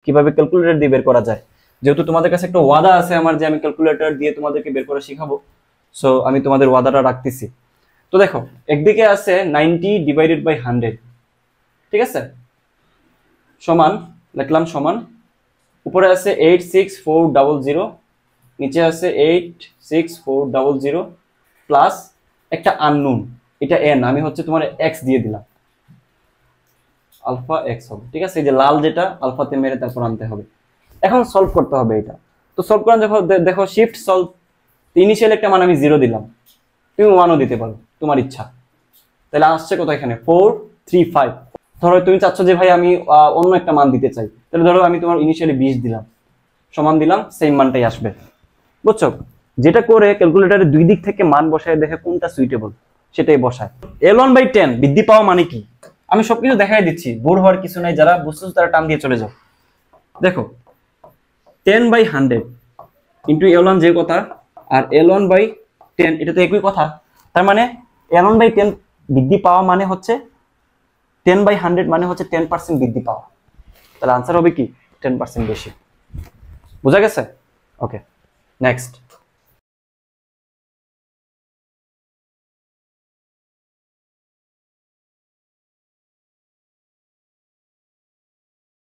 কিভাবে ক্যালকুলেটর দিয়ে বের করা যায়। যেহেতু তোমাদের কাছে একটা ওয়াদা আছে আমার যে আমি ক্যালকুলেটর দিয়ে তোমাদেরকে বের করে শিখাবো, সো আমি তোমাদের ওয়াদাটা রাখতেছি। তো দেখো একদিকে আছে 90 ডিভাইডেড বাই 100, ঠিক আছে, সমান, লিখলাম সমান, উপরে আছে 86400, নিচে আছে 86400 প্লাস একটা আননোন, এটা এন, আমি হচ্ছে তোমার এক্স দিয়ে দিলাম, আলফা এক্স হবে, ঠিক আছে। এই যে লাল যেটা আলফাতে মেরে তারপর আনতে হবে। এখন সলভ করতে হবে এটা। তো সলভ করার দেখো দেখো শিফট সলভ, ইনিশিয়াল একটা মান আমি 0 দিলাম, তুমি 1ও দিতে পারো, তোমার ইচ্ছা। তাহলে আসছে কত এখানে 435। ধরো তুমি চাচ্ছ যে ভাই আমি অন্য একটা মান দিতে চাই, তাহলে ধরো আমি তোমার ইনিশিয়ালি 20 দিলাম, সমান দিলাম, সেম মানটাই আসবে, বুঝছো। যেটা করে ক্যালকুলেটরে দুই দিক থেকে মান বসায় দেখে কোনটা সুইটেবল সেটাই বসায়। L1/10 বৃদ্ধি পাওয়া মানে কি, আমি সবকিছু দেখাই দিচ্ছি, বোর হওয়ার কিছু নাই, যারা বুঝতেছো তারা টান দিয়ে চলে যাও। দেখো 10/100 ইন্টু L1 যে কথা, আর L1/10 এটা তো একই কথা। তার মানে L1/10 বৃদ্ধি পাওয়া মানে হচ্ছে 10/100 মানে হচ্ছে 10% বৃদ্ধি পাওয়া। তাহলে আনসার হবে কি 10% বেশি। বোঝা গেছে? ওকে, নেক্সট।